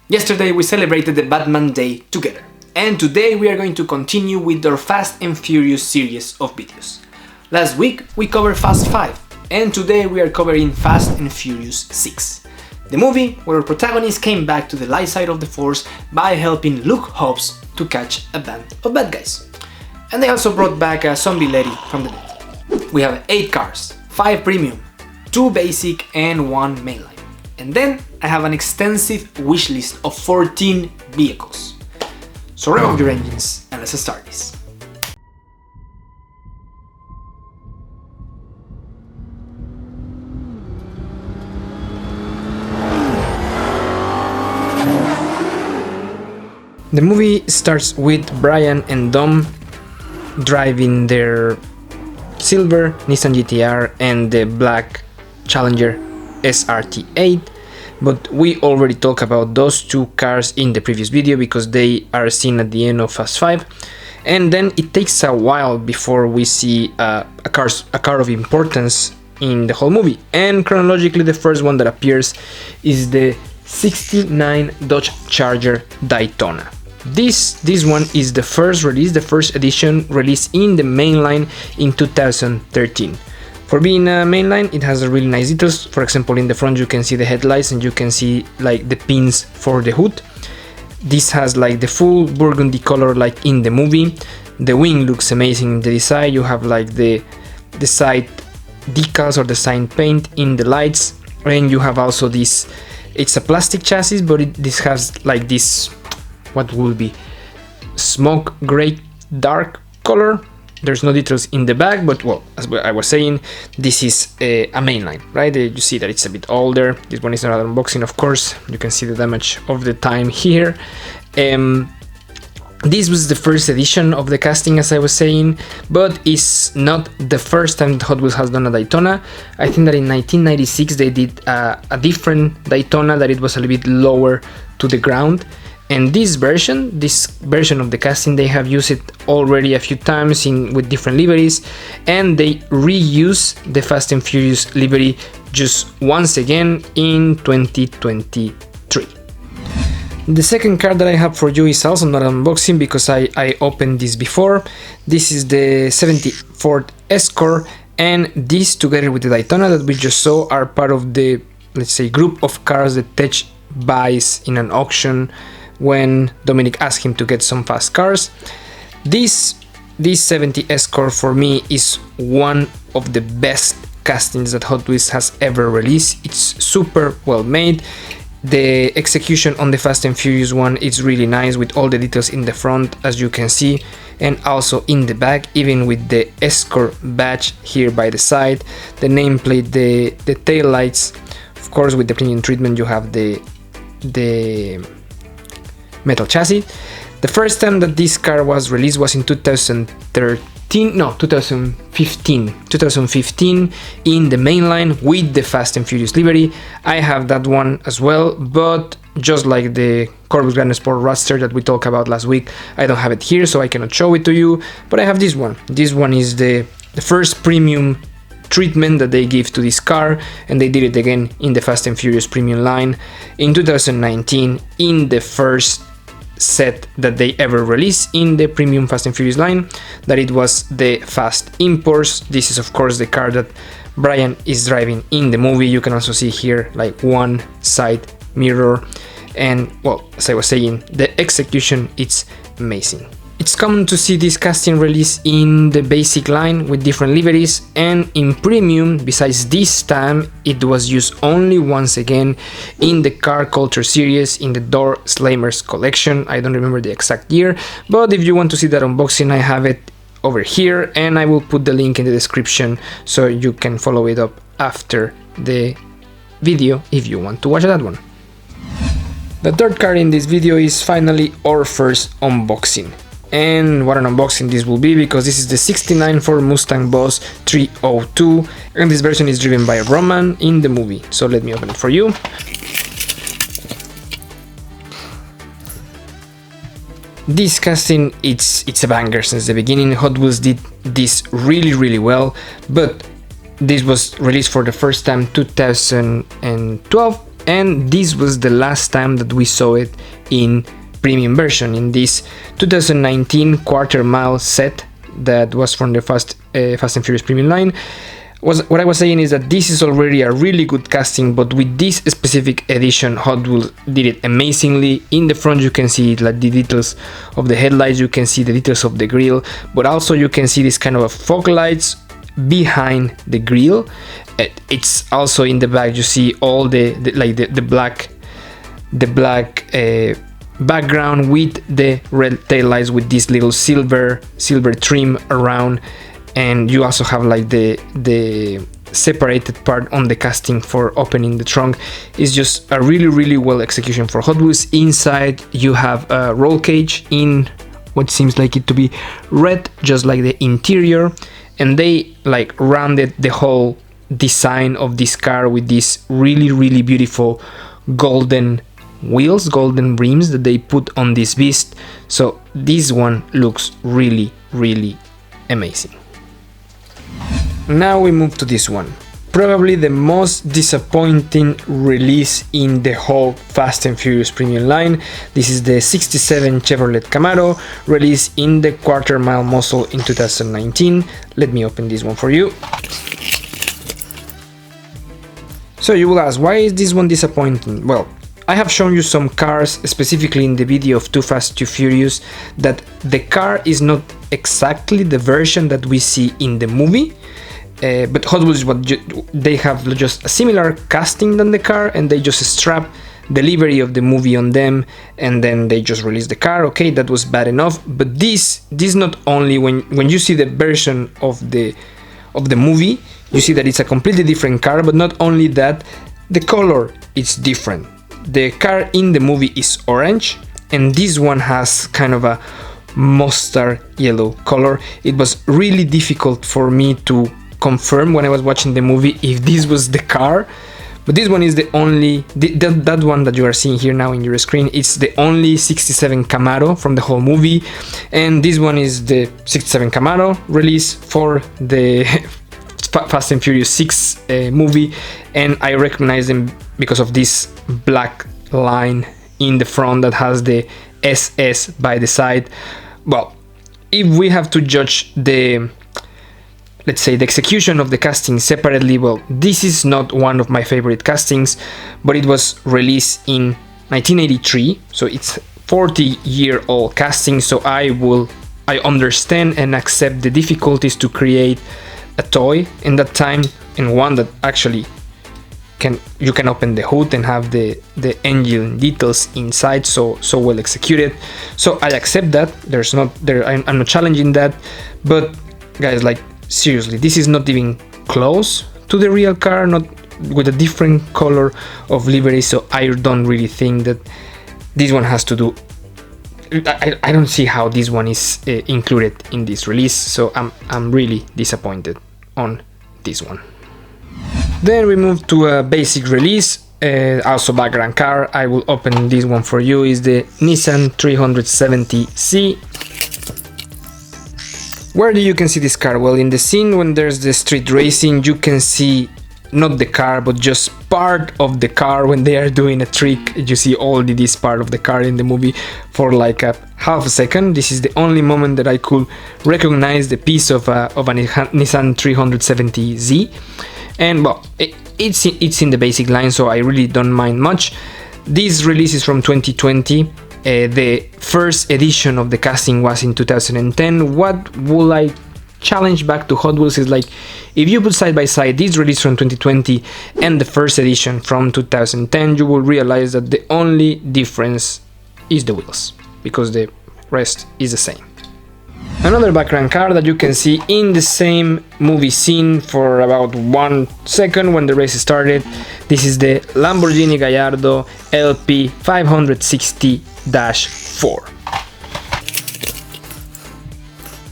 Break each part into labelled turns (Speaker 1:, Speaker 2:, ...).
Speaker 1: Yesterday we celebrated the Batman Day together, and today we are going to continue with our Fast and Furious series of videos. Last week we covered Fast 5, and today we are covering Fast and Furious 6. The movie where our protagonist came back to the light side of the force by helping Luke Hobbs to catch a band of bad guys. And they also brought back a zombie lady from the dead. We have 8 cars, 5 premium, 2 basic and 1 mainline. And then I have an extensive wish list of 14 vehicles. So rev up your engines and let's start this. The movie starts with Brian and Dom driving their silver Nissan GT-R and the black Challenger SRT8, but we already talked about those 2 cars in the previous video because they are seen at the end of Fast 5, and then it takes a while before we see a car of importance in the whole movie, and chronologically the first one that appears is the 69 Dodge Charger Daytona. This one is the first release, the first edition released in the mainline in 2013. For being a mainline, it has a really nice details. For example, in the front you can see the headlights and you can see like the pins for the hood. This has like the full burgundy color like in the movie. The wing looks amazing in the design. You have like the side decals or the sign paint in the lights, and you have also this. It's a plastic chassis, but this has like this, what will be smoke gray dark color. There's no details in the back, but well, as I was saying, this is a mainline, right? You see that it's a bit older. This one is not an unboxing, of course. You can see the damage of the time here. This was the first edition of the casting, as I was saying, but it's not the first time that Hot Wheels has done a Daytona. I think that in 1996 they did a different Daytona that it was a little bit lower to the ground. And this version of the casting, they have used it already a few times with different liveries, and they reuse the Fast and Furious livery just once again in 2023. The second car that I have for you is also not an unboxing because I opened this before. This is the 74 Excort, and this together with the Daytona that we just saw are part of the, let's say, group of cars that Tech buys in an auction when Dominic asked him to get some fast cars. This 70 Excort for me is one of the best castings that Hot Wheels has ever released. It's super well made. The execution on the Fast and Furious one is really nice with all the details in the front, as you can see, and also in the back, even with the Excort badge here by the side, the nameplate, the tail lights. Of course, with the premium treatment you have the metal chassis. The first time that this car was released was in 2015 in the mainline with the Fast and Furious livery. I have that one as well, but just like the Corvus Grand Sport Roadster that we talked about last week, I don't have it here, so I cannot show it to you, but I have this one. This one is the first premium treatment that they give to this car, and they did it again in the Fast and Furious premium line in 2019 in the first set that they ever released in the premium Fast and Furious line, that it was the Fast Imports. This is of course the car that Brian is driving in the movie. You can also see here like one side mirror, and well, as I was saying, the execution, it's amazing. It's common to see this casting release in the basic line with different liveries, and in premium, besides this time, it was used only once again in the Car Culture series in the Door Slamers collection. I don't remember the exact year, but if you want to see that unboxing, I have it over here, and I will put the link in the description so you can follow it up after the video if you want to watch that one. The third car in this video is finally our first unboxing. And what an unboxing this will be, because this is the 69 Ford Mustang Boss 302, and this version is driven by Roman in the movie. So let me open it for you. This casting, it's a banger since the beginning. Hot Wheels did this really well, but this was released for the first time 2012, and this was the last time that we saw it in premium version, in this 2019 quarter mile set that was from the Fast and Furious premium line. What I was saying is that this is already a really good casting, but with this specific edition, Hot Wheels did it amazingly. In the front you can see like the details of the headlights, you can see the details of the grille, but also you can see this kind of fog lights behind the grille. It's also in the back, you see all the black background with the red tail lights with this little silver trim around, and you also have like the separated part on the casting for opening the trunk. It's just a really well execution for Hot Wheels. Inside you have a roll cage in what seems like it to be red, just like the interior, and they like rounded the whole design of this car with these really beautiful golden wheels, golden rims that they put on this beast. So this one looks really amazing. Now we move to this one, probably the most disappointing release in the whole Fast and Furious premium line. This is the 67 Chevrolet Camaro, released in the quarter mile muscle in 2019. Let me open this one for you. So you will ask, why is this one disappointing? Well, I have shown you some cars, specifically in the video of Too Fast, Too Furious, that the car is not exactly the version that we see in the movie. But Hot Wheels, they have just a similar casting than the car, and they just strap the livery of the movie on them, and then they just release the car. Okay, that was bad enough. But this not only when you see the version of the movie, you see that it's a completely different car. But not only that, the color is different. The car in the movie is orange, and this one has kind of a mustard yellow color. It was really difficult for me to confirm when I was watching the movie if this was the car, but this one is the only that one that you are seeing here now in your screen. It's the only 67 Camaro from the whole movie, and this one is the 67 Camaro release for the Fast and Furious 6 movie, and I recognize them because of this black line in the front that has the SS by the side. Well, if we have to judge the, let's say, the execution of the casting separately, well, this is not one of my favorite castings, but it was released in 1983, so it's 40-year-old casting, so I understand and accept the difficulties to create a toy in that time, and one that actually you can open the hood and have the engine details inside, so well executed. So I accept that. I'm not challenging that, but guys, like, seriously, this is not even close to the real car, not with a different color of livery, so I don't really think that this one has to do. I don't see how this one is included in this release, so I'm really disappointed on this one. Then we move to a basic release, also background car. I will open this one for you. Is the Nissan 370Z. Where do you can see this car? Well, in the scene when there's the street racing, you can see not the car, but just part of the car. When they are doing a trick, you see only this part of the car in the movie for like a half a second. This is the only moment that I could recognize the piece of a Nissan 370Z. And well, it's in the basic line, so I really don't mind much. This release is from 2020. The first edition of the casting was in 2010. What will I challenge back to Hot Wheels is, like, if you put side by side this release from 2020 and the first edition from 2010, you will realize that the only difference is the wheels, because the rest is the same. Another background car that you can see in the same movie scene for about 1 second when the race started. This is the Lamborghini Gallardo LP 560-4.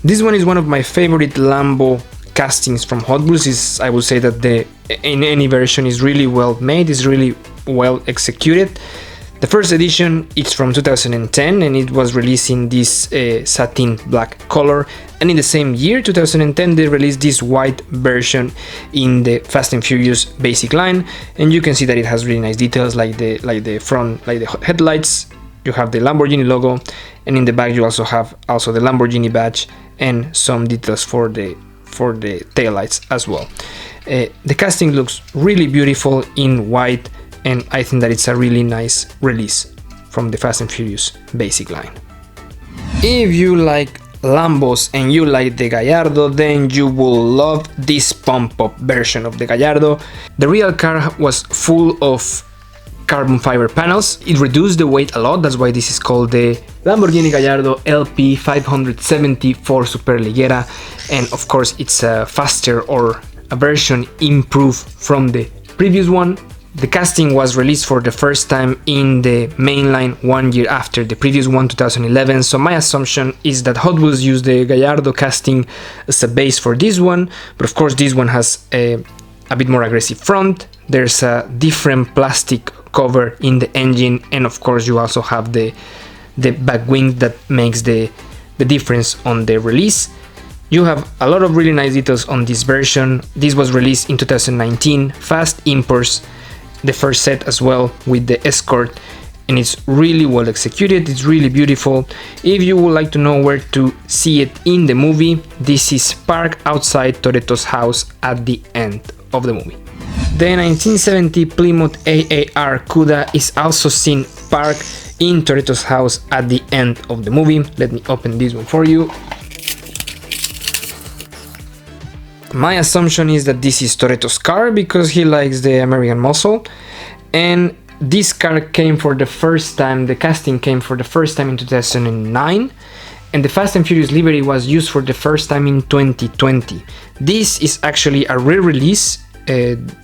Speaker 1: This one is one of my favorite Lambo castings from Hot Wheels. I would say that in any version is really well made, is really well executed. The first edition is from 2010 and it was released in this satin black color, and in the same year 2010 they released this white version in the Fast and Furious basic line, and you can see that it has really nice details like the front, like the headlights. You have the Lamborghini logo, and in the back you also have the Lamborghini badge and some details for the taillights as well. The casting looks really beautiful in white, and I think that it's a really nice release from the Fast and Furious basic line. If you like Lambos and you like the Gallardo, then you will love this pump-up version of the Gallardo. The real car was full of carbon fiber panels. It reduced the weight a lot, that's why this is called the Lamborghini Gallardo LP 570 for Superleggera, and of course it's a faster or a version improved from the previous one. The casting was released for the first time in the mainline 1 year after the previous one, 2011, so my assumption is that Hot Wheels used the Gallardo casting as a base for this one, but of course this one has a bit more aggressive front. There's a different plastic cover in the engine, and of course you also have the back wing that makes the difference on the release. You have a lot of really nice details on this version. This was released in 2019, fast imports, the first set as well with the Excort, and it's really well executed, it's really beautiful. If you would like to know where to see it in the movie, this is parked outside Toretto's house at the end of the movie. The 1970 Plymouth AAR Cuda is also seen parked in Toretto's house at the end of the movie. Let me open this one for you. My assumption is that this is Toretto's car because he likes the American muscle, and this car came for the first time, the casting came for the first time in 2009, and the Fast and Furious livery was used for the first time in 2020. This is actually a re-release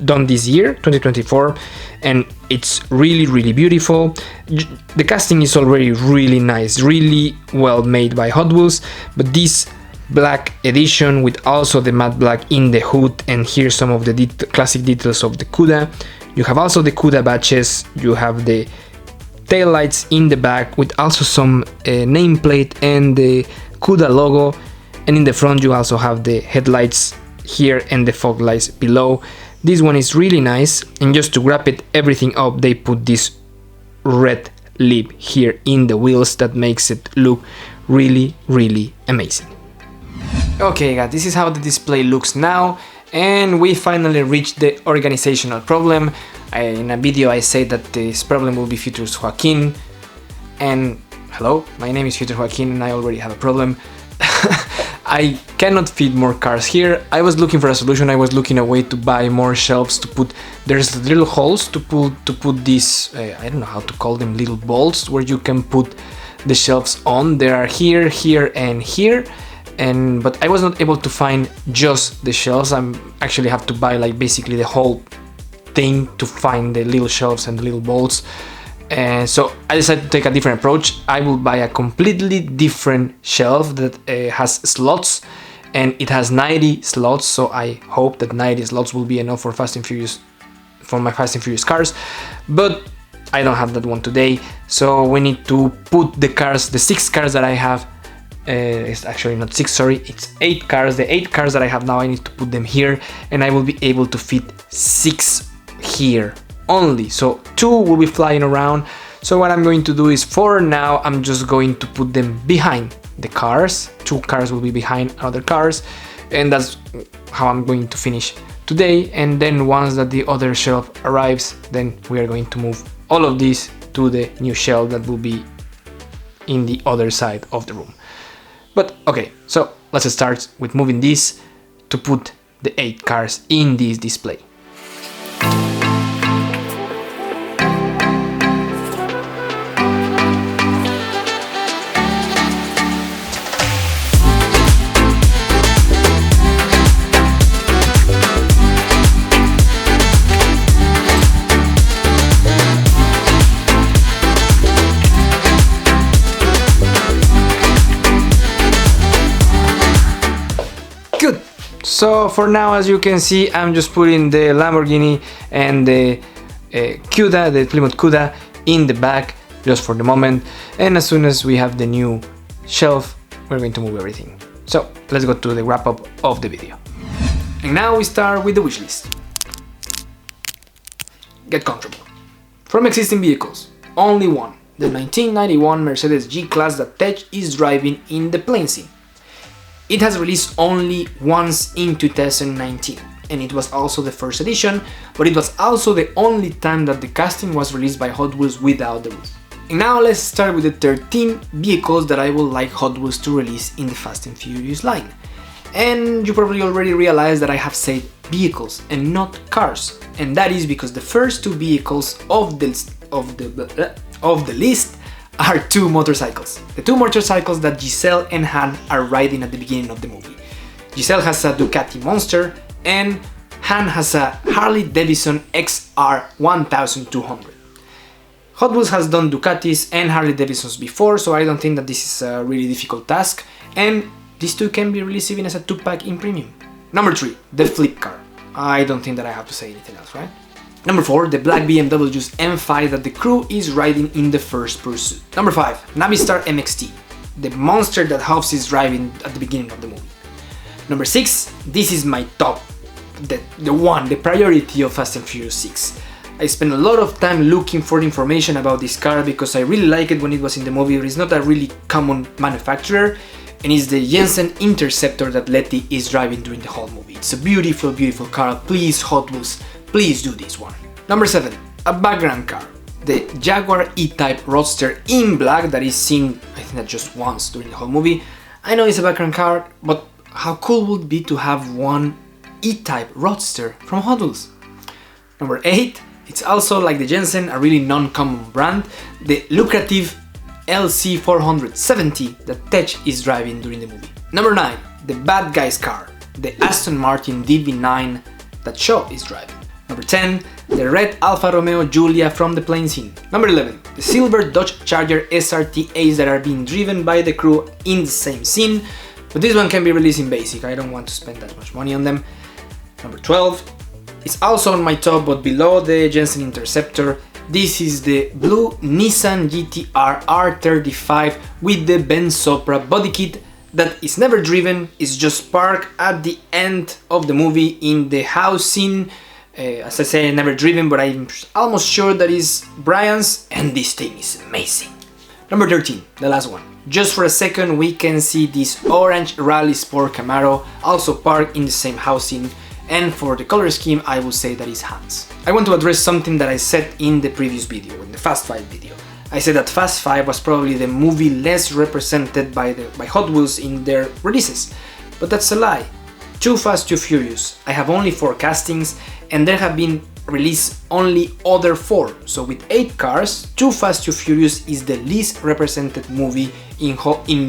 Speaker 1: done this year, 2024, and it's really beautiful. The casting is already really nice, really well made by Hot Wheels, but this black edition with also the matte black in the hood, and here's some of the classic details of the Cuda. You have also the Cuda badges, you have the tail lights in the back with also some nameplate and the Cuda logo, and in the front you also have the headlights here and the fog lights below. This one is really nice, and just to wrap everything up, they put this red lip here in the wheels that makes it look really amazing. Okay guys, this is how the display looks now, and we finally reached the organizational problem. In a video I said that this problem will be Future's Joaquin, and hello, my name is Future Joaquin and I already have a problem. I cannot fit more cars here. I was looking for a solution. I was looking a way to buy more shelves to put. There's little holes to put these, I don't know how to call them, little bolts where you can put the shelves on. There are here, and here. But I was not able to find just the shelves. I actually have to buy like basically the whole thing to find the little shelves and the little bolts. So I decided to take a different approach. I will buy a completely different shelf that has slots, and it has 90 slots. So I hope that 90 slots will be enough for Fast and Furious, for my Fast and Furious cars. But I don't have that one today. So we need to put the cars, the 6 cars that I have. It's actually not 6, sorry, it's 8 cars. The 8 cars that I have now, I need to put them here, and I will be able to fit 6 here only. So 2 will be flying around. So what I'm going to do is, for now, I'm just going to put them behind the cars. 2 cars will be behind other cars, and that's how I'm going to finish today. And then once that the other shelf arrives, then we are going to move all of these to the new shelf that will be in the other side of the room. But okay, so let's start with moving this to put the 8 cars in this display. So for now, as you can see, I'm just putting the Lamborghini and the Cuda, the Plymouth Cuda, in the back just for the moment, and as soon as we have the new shelf, we're going to move everything. So let's go to the wrap up of the video. And now we start with the wish list. Get comfortable. From existing vehicles, only one, the 1991 Mercedes G-Class that Tej is driving in the plane scene. It has released only once in 2019, and it was also the first edition, but it was also the only time that the casting was released by Hot Wheels without the roof. And now let's start with the 13 vehicles that I would like Hot Wheels to release in the Fast and Furious line. And you probably already realized that I have said vehicles and not cars, and that is because the first two vehicles of the list are two motorcycles. The two motorcycles that Giselle and Han are riding at the beginning of the movie. Giselle has a Ducati Monster and Han has a Harley Davidson XR 1200. Hot Wheels has done Ducatis and Harley Davidsons before, so I don't think that this is a really difficult task, and these two can be released even as a 2-pack in premium. Number 3, the flip car. I don't think that I have to say anything else, right? Number 4, the black BMW's M5 that the crew is riding in the first pursuit. Number 5, Navistar MXT, the monster that Hobbs is driving at the beginning of the movie. Number 6, this is my top, the priority of Fast and Furious 6. I spent a lot of time looking for information about this car because I really like it when it was in the movie, but it's not a really common manufacturer, and it's the Jensen Interceptor that Letty is driving during the whole movie. It's a beautiful, beautiful car. Please, Hot Wheels, please do this one. Number 7, a background car. The Jaguar E-Type Roadster in black that is seen, I think that just once during the whole movie. I know it's a background car, but how cool would it be to have one E-Type Roadster from Hot Wheels? Number 8, it's also like the Jensen, a really non-common brand, the lucrative LC470 that Tej is driving during the movie. Number 9, the bad guy's car, the Aston Martin DB9 that Shaw is driving. Number 10, the red Alfa Romeo Giulia from the plane scene. Number 11, the silver Dodge Charger SRT Ace that are being driven by the crew in the same scene, but this one can be released in basic, I don't want to spend that much money on them. Number 12, it's also on my top but below the Jensen Interceptor. This is the blue Nissan GT-R R35 with the Ben Sopra body kit that is never driven, it's just parked at the end of the movie in the house scene. As I say, never driven, but I'm almost sure that is Brian's, and this thing is amazing. Number 13, the last one. Just for a second we can see this orange Rally Sport Camaro also parked in the same housing, and for the color scheme I would say that is Hans. I want to address something that I said in the previous video, in the Fast 5 video. I said that Fast 5 was probably the movie less represented by Hot Wheels in their releases, but that's a lie. Too Fast, Too Furious, I have only 4 castings and there have been released only other 4, so with 8 cars, Too Fast, Too Furious is the least represented movie in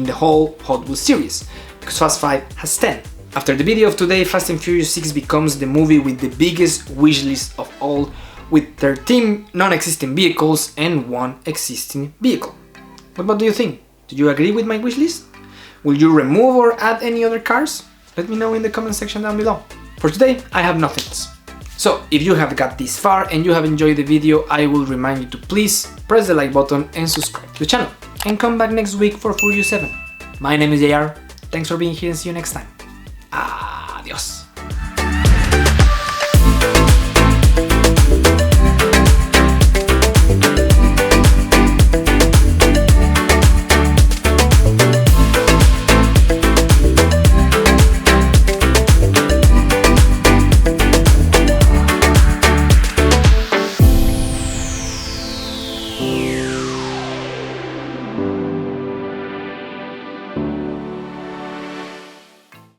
Speaker 1: the whole Hot Wheels series, because Fast 5 has 10. After the video of today, Fast and Furious 6 becomes the movie with the biggest wishlist of all, with 13 non-existing vehicles and 1 existing vehicle. But what do you think? Do you agree with my wishlist? Will you remove or add any other cars? Let me know in the comment section down below. For today, I have nothing else. So, if you have got this far and you have enjoyed the video, I will remind you to please press the like button and subscribe to the channel. And come back next week for Furious 7. My name is JR, thanks for being here and see you next time.